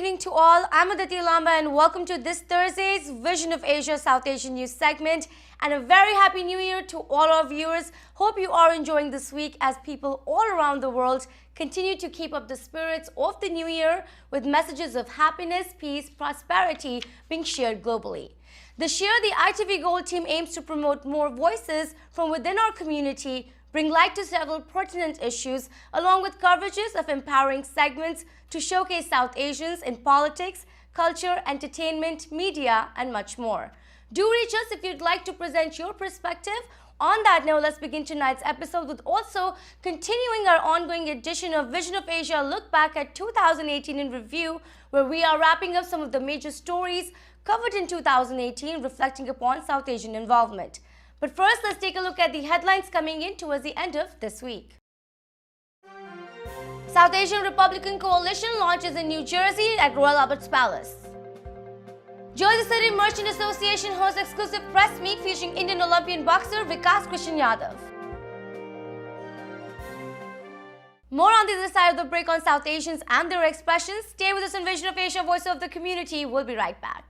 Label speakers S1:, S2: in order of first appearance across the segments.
S1: evening to all. I'm Aditi Lamba and welcome to this Thursday's Vision of Asia South Asian News segment, and a very happy new year to all our viewers. Hope you are enjoying this week as people all around the world continue to keep up the spirits of the new year with messages of happiness, peace, prosperity being shared globally. This year, the ITV Gold team aims to promote more voices from within our community, bring light to several pertinent issues, along with coverages of empowering segments to showcase South Asians in politics, culture, entertainment, media, and much more. Do reach us if you'd like to present your perspective. On that note, let's begin tonight's episode with also continuing our ongoing edition of Vision of Asia Look Back at 2018 in Review, where we are wrapping up some of the major stories covered in 2018, reflecting upon South Asian involvement. But first, let's take a look at the headlines coming in towards the end of this week. South Asian Republican Coalition launches in New Jersey at Royal Albert's Palace. Jersey City Merchant Association hosts exclusive press meet featuring Indian Olympian boxer Vikash Yadav. More on the other side of the break on South Asians and their expressions. Stay with us on Vision of Asia, Voice of the Community. We'll be right back.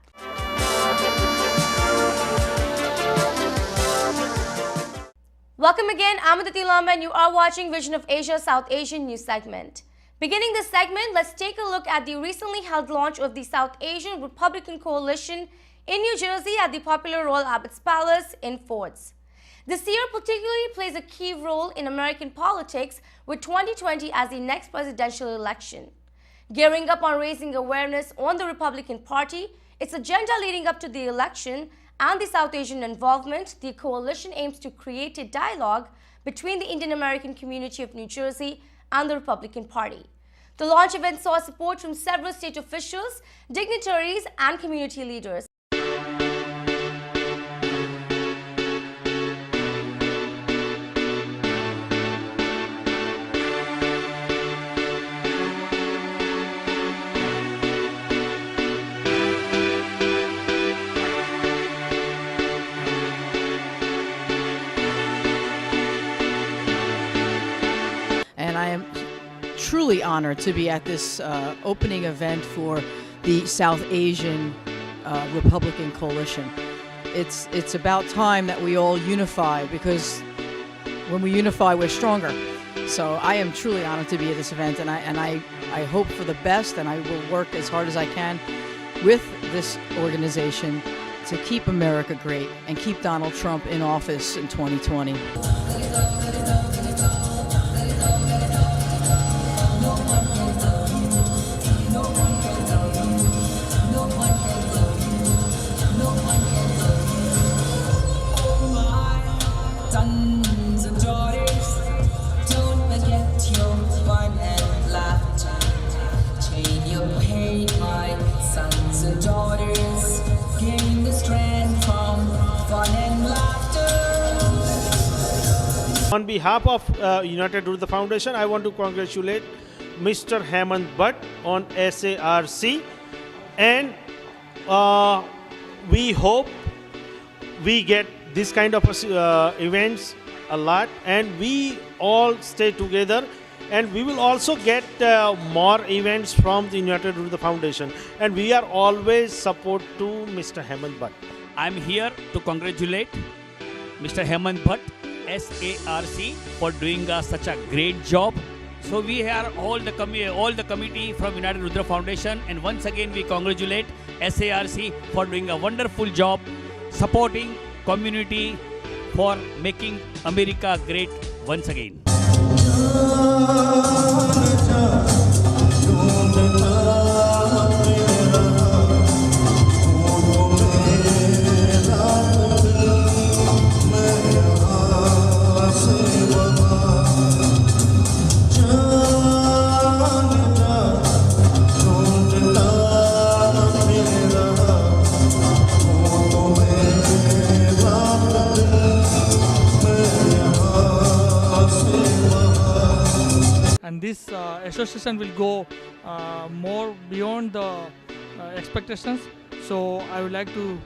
S1: Welcome again, I'm Aditi Lamba and you are watching Vision of Asia South Asian News segment. Beginning this segment, let's take a look at the recently held launch of the South Asian Republican Coalition in New Jersey at the popular Royal Albert's Palace in Fords. This year particularly plays a key role in American politics with 2020 as the next presidential election. Gearing up on raising awareness on the Republican Party, its agenda leading up to the election, and the South Asian involvement, the coalition aims to create a dialogue between the Indian American community of New Jersey and the Republican Party. The launch event saw support from several state officials, dignitaries, and community leaders.
S2: And I am truly honored to be at this opening event for the South Asian Republican Coalition. It's about time that we all unify, because when we unify, we're stronger. So I am truly honored to be at this event, and I hope for the best, and I will work as hard as I can with this organization to keep America great and keep Donald Trump in office in 2020.
S3: On behalf of United Urdu Foundation, I want to congratulate Mr. Hemant Bhatt on SARC, and we hope we get this kind of events a lot, and we all stay together, and we will also get more events from the United Urdu Foundation, and we are always support to Mr. Hemant Bhatt.
S4: I'm here to congratulate Mr. Hemant Bhatt, SARC, for doing such a great job. So we are all the committee from United Rudra Foundation, and once again we congratulate SARC for doing a wonderful job supporting community for making America great once again.
S5: And this association will go more beyond the expectations. So I would like to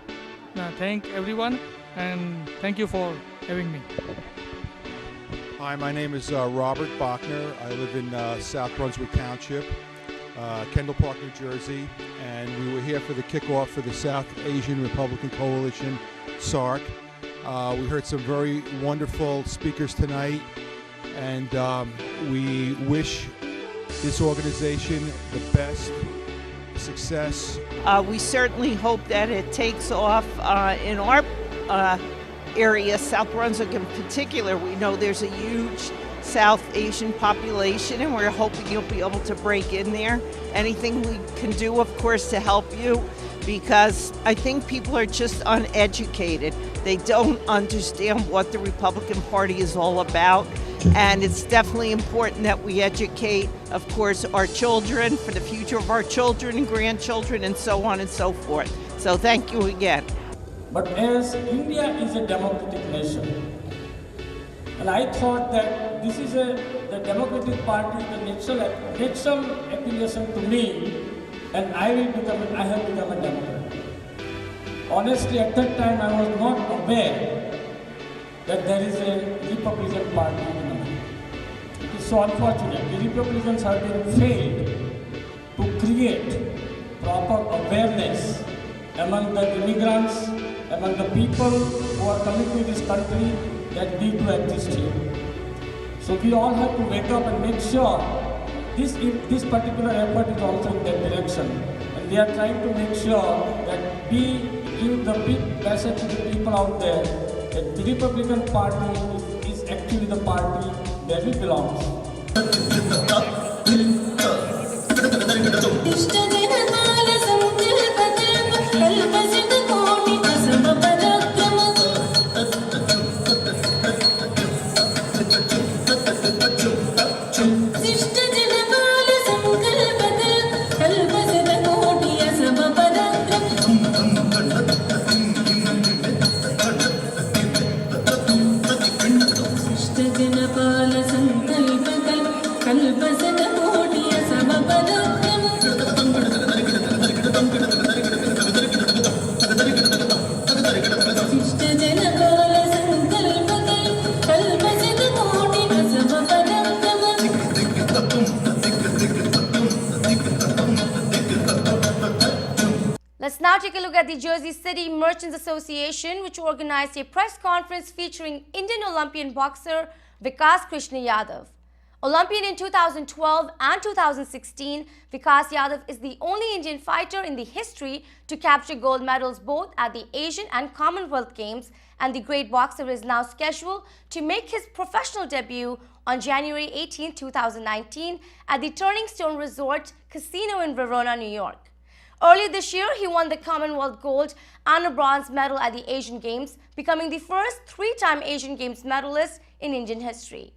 S5: thank everyone, and thank you for having me.
S6: Hi, my name is Robert Bachner. I live in South Brunswick Township, Kendall Park, New Jersey, and we were here for the kickoff for the South Asian Republican Coalition, SARC. We heard some very wonderful speakers tonight, and we wish this organization the best success.
S7: We certainly hope that it takes off in our area, South Brunswick in particular. We know there's a huge South Asian population, and we're hoping you'll be able to break in there. Anything we can do, of course, to help you, because I think people are just uneducated. They don't understand what the Republican Party is all about, and it's definitely important that we educate, of course, our children for the future of our children and grandchildren and so on and so forth. So thank you again.
S8: But as India is a democratic nation, and I thought that this is the Democratic Party, the natural affiliation to me, and I have become a Democrat. Honestly, at that time I was not aware that there is a Republican Party in America. It is so unfortunate. The Republicans have been failed to create proper awareness among the immigrants, among the people who are coming to this country that need to exist here. So we all have to wake up and make sure this particular effort is also in that direction. And we are trying to make sure that we give the big message to the people out there that the Republican Party is actually the party where we belong.
S1: Let's now take a look at the Jersey City Merchants Association, which organized a press conference featuring Indian Olympian boxer Vikash Krishna Yadav. Olympian in 2012 and 2016, Vikash Yadav is the only Indian fighter in the history to capture gold medals both at the Asian and Commonwealth Games, and the great boxer is now scheduled to make his professional debut on January 18, 2019 at the Turning Stone Resort Casino in Verona, New York. Earlier this year, he won the Commonwealth Gold and a bronze medal at the Asian Games, becoming the first three-time Asian Games medalist in Indian history.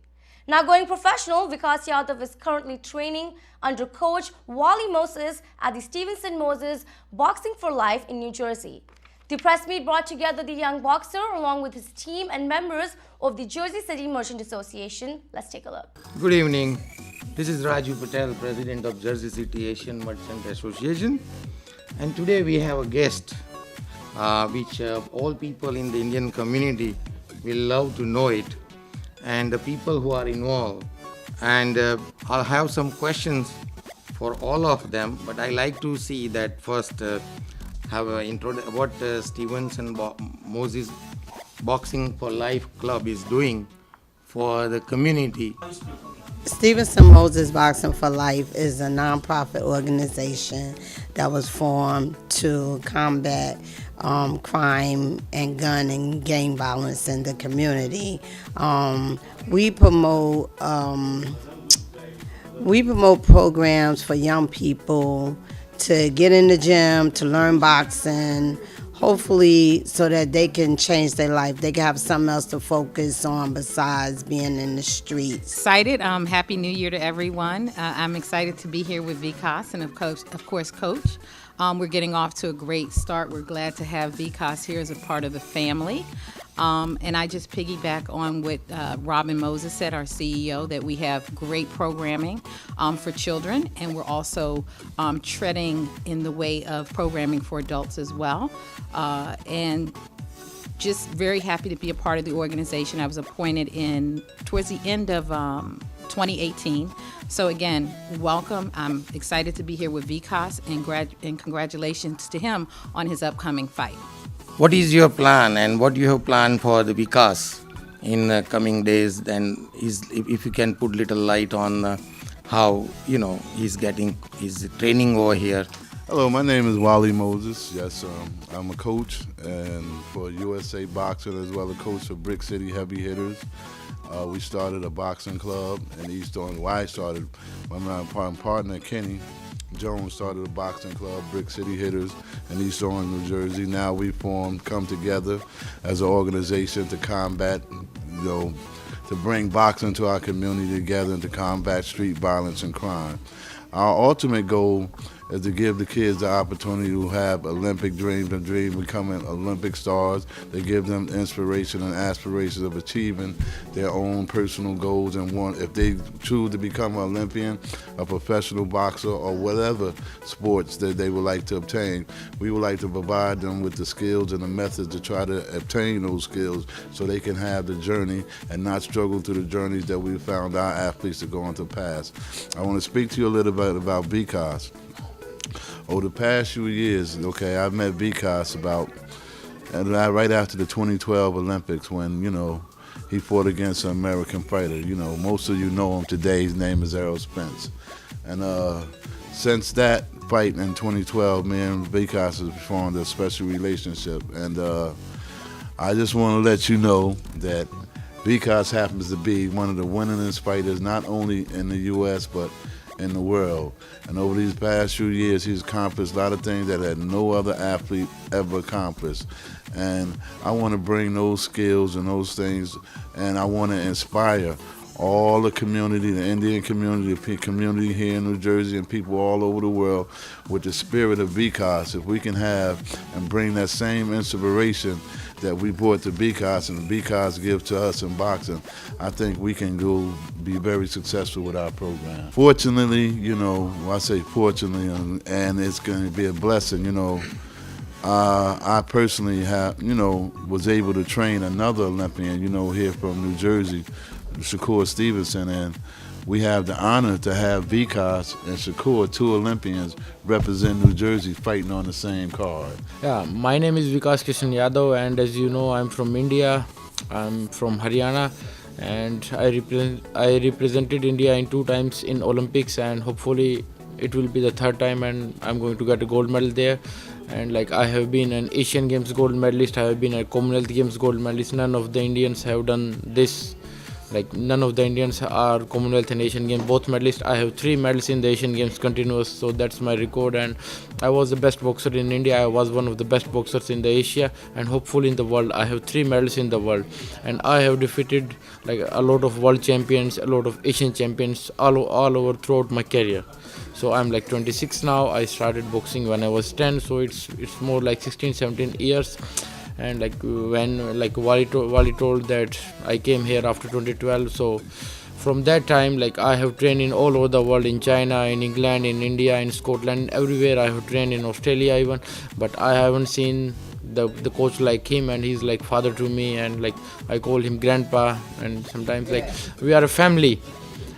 S1: Now going professional, Vikash Yadav is currently training under coach Wally Moses at the Stevenson Moses Boxing for Life in New Jersey. The press meet brought together the young boxer along with his team and members of the Jersey City Merchant Association. Let's take a look.
S9: Good evening. This is Raju Patel, President of Jersey City Asian Merchant Association. And today we have a guest, which all people in the Indian community will love to know it, and the people who are involved. And I'll have some questions for all of them, but I like to see that first have an intro what Stevenson Moses Boxing for Life Club is doing for the community.
S10: Stevenson Moses Boxing for Life is a nonprofit organization that was formed to combat crime and gun and gang violence in the community. We promote programs for young people to get in the gym, to learn boxing, hopefully so that they can change their life. They can have something else to focus on besides being in the streets.
S11: Excited. Happy New Year to everyone. I'm excited to be here with Vikash and of course Coach. We're getting off to a great start. We're glad to have Vikash here as a part of the family. And I just piggyback on what Robin Moses said, our CEO, that we have great programming for children, and we're also treading in the way of programming for adults as well. And just very happy to be a part of the organization. I was appointed towards the end of 2018 So again, welcome. I'm excited to be here with Vikash, and congratulations to him on his upcoming fight.
S9: What is your plan and what you have planned for the Vikas in the coming days? Then if you can put little light on how he's getting his training over here.
S12: Hello, my name is Wally Moses. Yes, I'm a coach and for USA Boxing as well as a coach for Brick City Heavy Hitters. We started a boxing club in East Orange. Well, I started, my partner Kenny Jones started a boxing club, Brick City Hitters, in East Orange, New Jersey. Now we come together as an organization to combat, to bring boxing to our community together and to combat street violence and crime. Our ultimate goal is to give the kids the opportunity to have Olympic dreams and dream becoming Olympic stars. They give them inspiration and aspirations of achieving their own personal goals and if they choose to become an Olympian, a professional boxer, or whatever sports that they would like to obtain. We would like to provide them with the skills and the methods to try to obtain those skills so they can have the journey and not struggle through the journeys that we found our athletes to go on to pass. I want to speak to you a little bit about Vikash. Over the past few years, I met Vikash right after the 2012 Olympics when, he fought against an American fighter. Most of you know him today. His name is Errol Spence. And since that fight in 2012, me and Vikash has formed a special relationship. And I just want to let you know that Vikash happens to be one of the winningest fighters, not only in the U.S., but in the world. And over these past few years, he's accomplished a lot of things that had no other athlete ever accomplished. And I want to bring those skills and those things, and I want to inspire all the community, the Indian community, the community here in New Jersey, and people all over the world with the spirit of Vikash. If we can have and bring that same inspiration that we brought to Vikash and Vikash gives to us in boxing, I think we can go be very successful with our program. Fortunately, I say fortunately, and it's going to be a blessing, I personally was able to train another Olympian, here from New Jersey, Shakur Stevenson, and we have the honor to have Vikash and Shakur, two Olympians, represent New Jersey fighting on the same card.
S13: Yeah, my name is Vikash Kishan Yadav, and as you know, I'm from India. I'm from Haryana, and I represented India in 2 times in Olympics, and hopefully it will be the 3rd time, and I'm going to get a gold medal there. And I have been an Asian Games gold medalist, I have been a Commonwealth Games gold medalist. None of the Indians have done this. None of the Indians are Commonwealth and Asian Games both medalists. I have 3 medals in the Asian Games continuous, so that's my record. And I was the best boxer in India. I was one of the best boxers in the Asia, and hopefully in the world. I have 3 medals in the world, and I have defeated a lot of world champions, a lot of Asian champions all over throughout my career. So I'm 26 now. I started boxing when I was 10, so it's more like 16, 17 years. And when Wally told that I came here after 2012, so from that time I have trained in all over the world, in China, in England, in India, in Scotland, everywhere. I have trained in Australia even, but I haven't seen the coach like him, and he's like father to me, and I call him grandpa, and sometimes we are a family.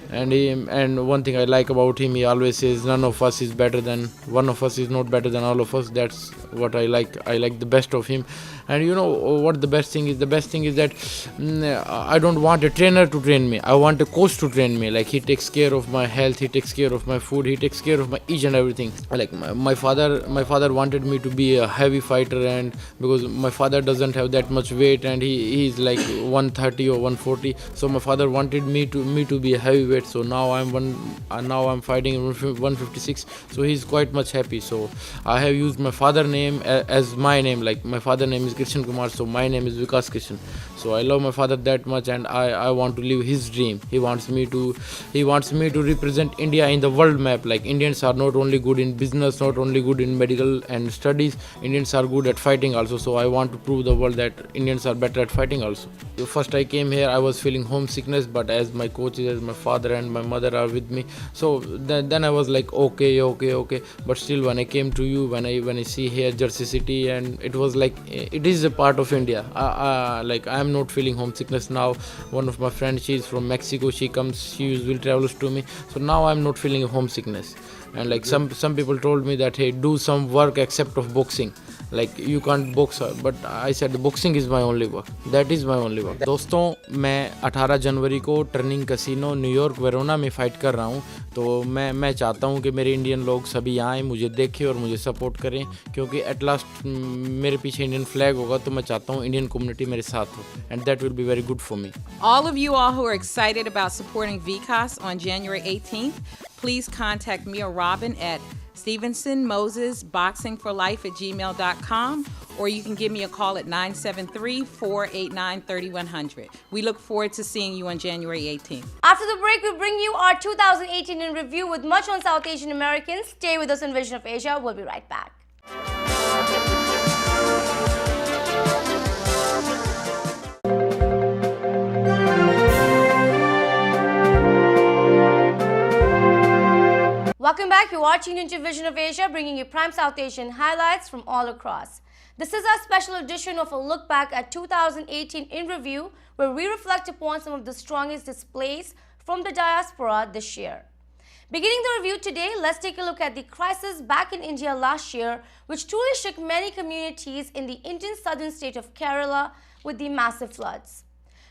S13: And one thing I like about him, he always says none of us is better than one of us is not better than all of us. That's what I like. I like the best of him. And you know what the best thing is? The best thing is that I don't want a trainer to train me. I want a coach to train me. He takes care of my health, he takes care of my food, he takes care of my each and everything. My father wanted me to be a heavy fighter, and because my father doesn't have that much weight, and he's 130 or 140. So my father wanted me to be a heavyweight. So now I'm fighting 156. So he's quite much happy. So I have used my father name as my name. My father name is Kishan Kumar, so my name is Vikash Kishan. So I love my father that much, and I want to live his dream. He wants me to represent India in the world map. Indians are not only good in business, not only good in medical and studies, Indians are good at fighting also. So I want to prove the world that Indians are better at fighting also. First I came here, I was feeling homesickness, but as my coaches, as my father and my mother are with me, so then I was okay. But still, when I came to you, when I see here Jersey City, and it was it it is a part of India. Like I am not feeling homesickness now. One of my friends, she's from Mexico. She usually travels to me. So now I'm not feeling homesickness. And like some people told me that, hey, do some work except of boxing. Like you can't box, but I said the boxing is my only work. That is my only work. दोस्तों मैं 18 जनवरी को turning casino New York Verona में fight कर रहा हूँ. तो मैं चाहता हूँ कि मेरे इंडियन लोग सभी आएँ, मुझे देखें और मुझे सपोर्ट करें, क्योंकि एट लास्ट मेरे पीछे इंडियन फ्लैग होगा, तो मैं चाहता हूँ इंडियन कम्युनिटी मेरे साथ हो, and that will be very good for me.
S11: All of you all who are excited about supporting Vikash on January 18th, please contact me or Robin at StevensonMosesBoxingForLife@gmail.com, or you can give me a call at 973-489-3100. We look forward to seeing you on January 18th.
S1: After the break, we bring you our 2018 in review with much on South Asian Americans. Stay with us on Vision of Asia. We'll be right back. Welcome back. You're watching into Vision of Asia, bringing you prime South Asian highlights from all across. This is our special edition of a look back at 2018 in review, where we reflect upon some of the strongest displays from the diaspora this year. Beginning the review today, let's take a look at the crisis back in India last year, which truly shook many communities in the Indian southern state of Kerala with the massive floods.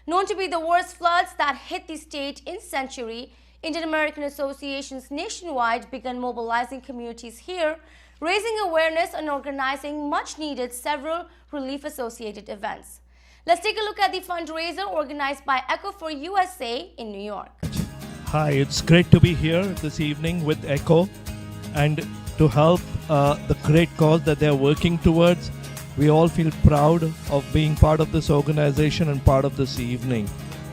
S1: Known to be the worst floods that hit the state in century, Indian American associations nationwide began mobilizing communities here, raising awareness and organizing much needed several relief associated events. Let's take a look at the fundraiser organized by ECHO for USA in New York.
S14: Hi, it's great to be here this evening with ECHO and to help the great cause that they're working towards. We all feel proud of being part of this organization and part of this evening.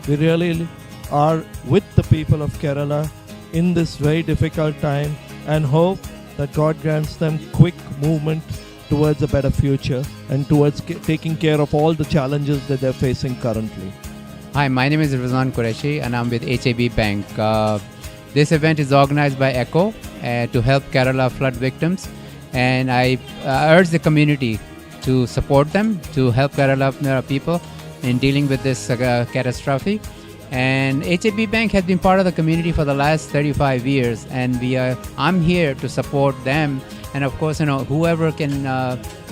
S14: We really are with the people of Kerala in this very difficult time and hope that God grants them quick movement towards a better future and towards taking care of all the challenges that they're facing currently.
S15: Hi, my name is Rizwan Qureshi and I'm with HAB Bank. This event is organized by ECHO to help Kerala flood victims, and I urge the community to support them, to help Kerala people in dealing with this catastrophe. And HAB Bank has been part of the community for the last 35 years, and I'm here to support them. And of course, whoever can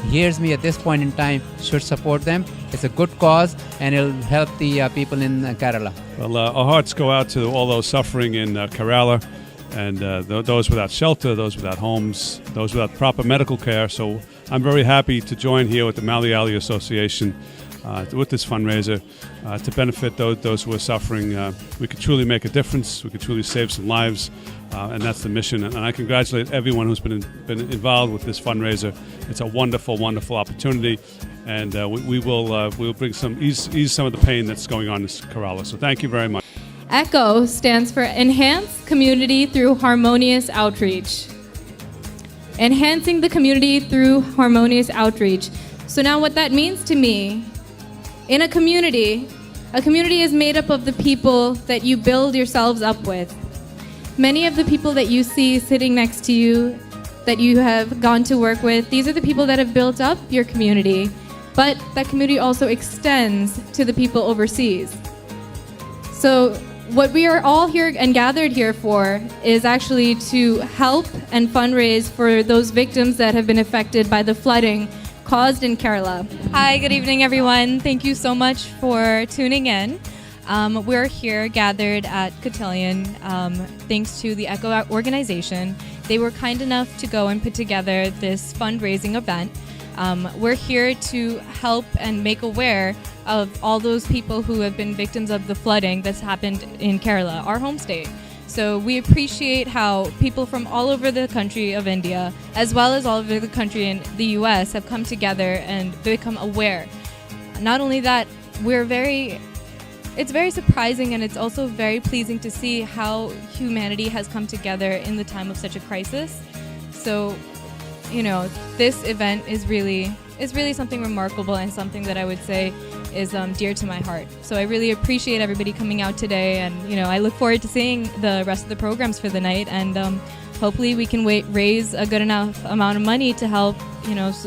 S15: hears me at this point in time should support them. It's a good cause, and it'll help the people in Kerala.
S16: Well, our hearts go out to all those suffering in Kerala, and those without shelter, those without homes, those without proper medical care. So I'm very happy to join here with the Malayali Association with this fundraiser to benefit those who are suffering. We could truly make a difference. We could truly save some lives, and that's the mission. And I congratulate everyone who's been involved with this fundraiser. It's a wonderful, wonderful opportunity, and we'll bring ease some of the pain that's going on in Kerala. So thank you very much.
S17: ECHO stands for Enhance Community Through Harmonious Outreach. Enhancing the community through harmonious outreach. So now what that means to me, in a community is made up of the people that you build yourselves up with. Many of the people that you see sitting next to you, that you have gone to work with, these are the people that have built up your community, but that community also extends to the people overseas. So what we are all here and gathered here for is actually to help and fundraise for those victims that have been affected by the flooding caused in Kerala.
S18: Hi, good evening everyone. Thank you so much for tuning in. We're here gathered at Cotillion thanks to the ECHO organization. They were kind enough to go and put together this fundraising event. We're here to help and make aware of all those people who have been victims of the flooding that's happened in Kerala, our home state. So we appreciate how people from all over the country of India, as well as all over the country in the US, have come together and become aware. Not only that, it's very surprising, and it's also very pleasing to see how humanity has come together in the time of such a crisis. So, this event is really something remarkable and something that I would say is dear to my heart. So I really appreciate everybody coming out today, and I look forward to seeing the rest of the programs for the night, and hopefully we can raise a good enough amount of money to help,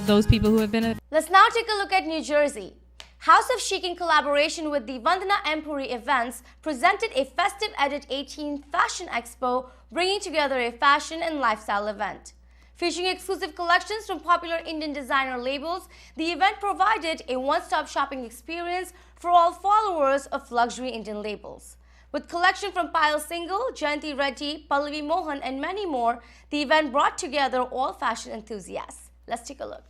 S18: those people who have been.
S1: Let's now take a look at New Jersey. House of Chic in collaboration with the Vandana Empuri Events presented a festive Edit 18 Fashion Expo, bringing together a fashion and lifestyle event. Featuring exclusive collections from popular Indian designer labels, the event provided a one-stop shopping experience for all followers of luxury Indian labels. With collection from Payal Singhal, Jayanti Reddy, Pallavi Mohan and many more, the event brought together all fashion enthusiasts. Let's take a look.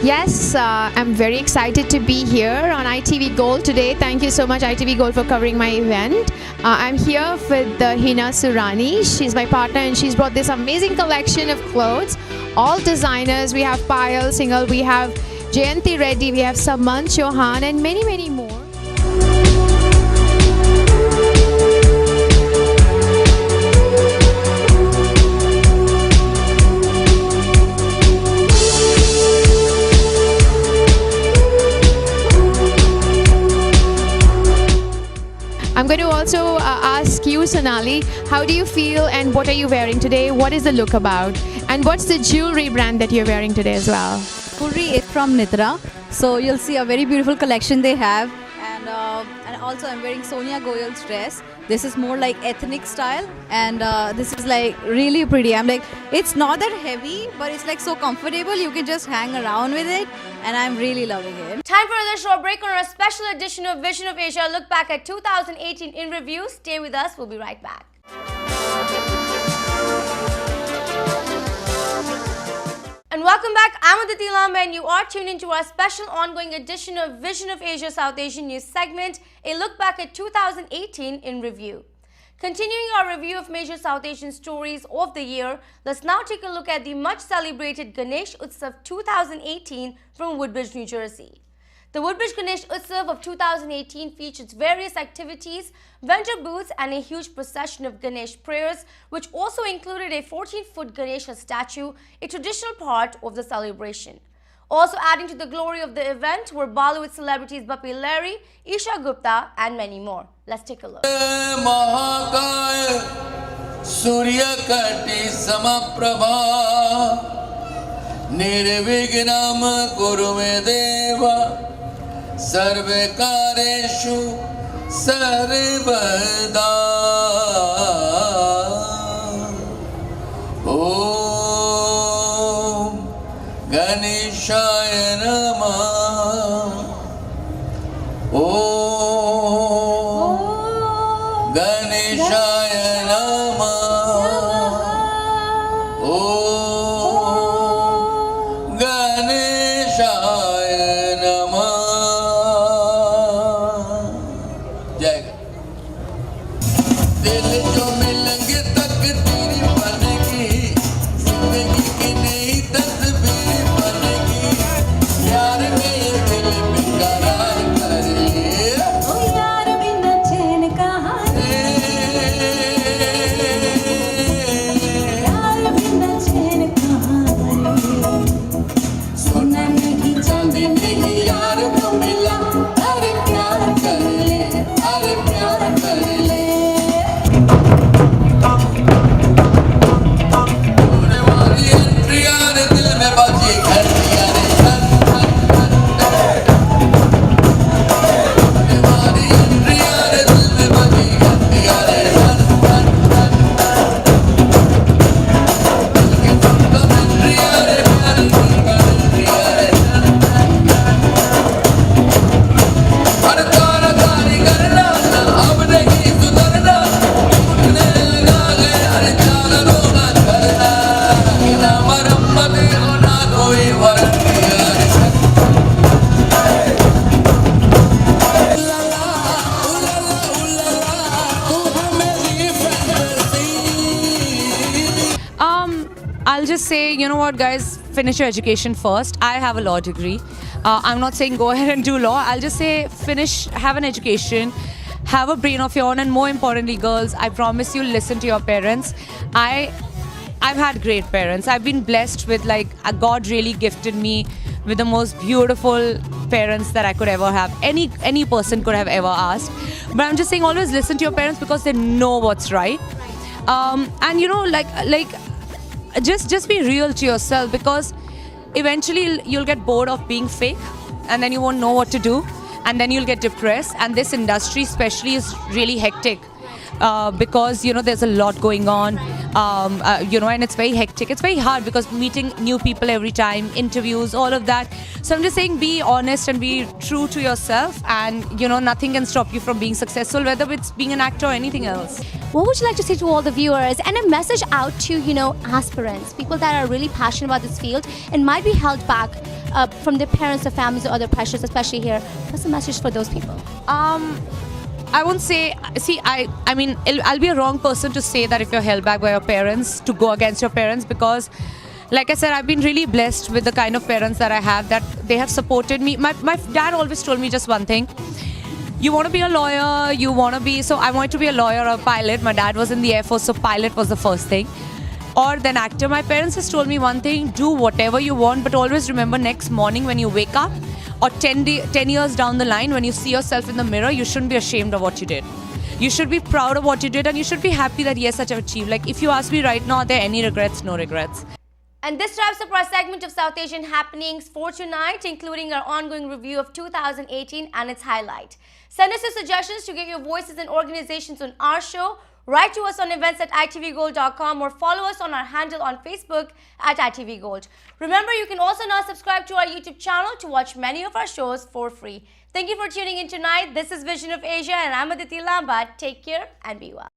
S19: Yes, I'm very excited to be here on ITV Gold today. Thank you so much ITV Gold for covering my event. I'm here with Hina Surani. She's my partner and she's brought this amazing collection of clothes. All designers. We have Payal Singhal, we have Jayanti Reddy, we have Samant Chauhan and many more. I'm going to also ask you, Sonali, how do you feel and what are you wearing today? What is the look about? And what's the jewelry brand that you're wearing today as well?
S20: Jewelry is from Nitra. So you'll see a very beautiful collection they have. And also I'm wearing Sonia Goyal's dress. This is more like ethnic style and this is like really pretty. I'm like, it's not that heavy, but it's like so comfortable. You can just hang around with it and I'm really loving it.
S1: Time for another short break on our special edition of Vision of Asia. Look back at 2018 in review. Stay with us. We'll be right back. And welcome back. I'm Aditi Lamba and you are tuned into our special ongoing edition of Vision of Asia South Asian News segment, a look back at 2018 in review. Continuing our review of major South Asian stories of the year, let's now take a look at the much celebrated Ganesh Utsav 2018 from Woodbridge, New Jersey. The Woodbridge Ganesh Utsav of 2018 features various activities, vendor booths and a huge procession of Ganesh prayers, which also included a 14-foot Ganesha statue, a traditional part of the celebration. Also adding to the glory of the event were Bollywood celebrities Bappi Lahiri, Isha Gupta and many more. Let's take a look.
S21: Sarvekareshu sarvada Om Ganeshaya Namah Om Ganeshaya Namah Om Ganeshaya Namah.
S2: I'll just say, you know what, guys, finish your education first. I have a law degree. I'm not saying go ahead and do law. I'll just say have an education, have a brain of your own, and more importantly, girls, I promise you, listen to your parents. I've had great parents. I've been blessed with, like, God really gifted me with the most beautiful parents that I could ever have. Any person could have ever asked. But I'm just saying, always listen to your parents because they know what's right. And you know, like just be real to yourself, because eventually you'll get bored of being fake, and then you won't know what to do, and then you'll get depressed. And this industry especially is really hectic. Because, you know, there's a lot going on, you know, and it's very hectic. It's very hard because meeting new people every time, interviews, all of that. So I'm just saying, be honest and be true to yourself, and, you know, nothing can stop you from being successful, whether it's being an actor or anything else.
S1: What would you like to say to all the viewers, and a message out to, you know, aspirants, people that are really passionate about this field and might be held back from their parents or families or other pressures, especially here? What's the message for those people?
S2: I won't say, I mean, I'll be a wrong person to say that if you're held back by your parents, to go against your parents, because, like I said, I've been really blessed with the kind of parents that I have, that they have supported me. My dad always told me just one thing: you want to be a lawyer, so I wanted to be a lawyer or a pilot. My dad was in the Air Force, so pilot was the first thing. Or then actor. My parents just told me one thing: do whatever you want, but always remember, next morning when you wake up, or 10 years down the line, when you see yourself in the mirror, you shouldn't be ashamed of what you did. You should be proud of what you did, and you should be happy that, yes, I've achieved. Like, if you ask me right now, are there any regrets? No regrets.
S1: And this wraps up our segment of South Asian happenings for tonight, including our ongoing review of 2018 and its highlight. Send us your suggestions to get your voices and organizations on our show. Write to us on events@itvgold.com or follow us on our handle on Facebook @itvgold. Remember, you can also now subscribe to our YouTube channel to watch many of our shows for free. Thank you for tuning in tonight. This is Vision of Asia, and I'm Aditi Lamba. Take care and be well.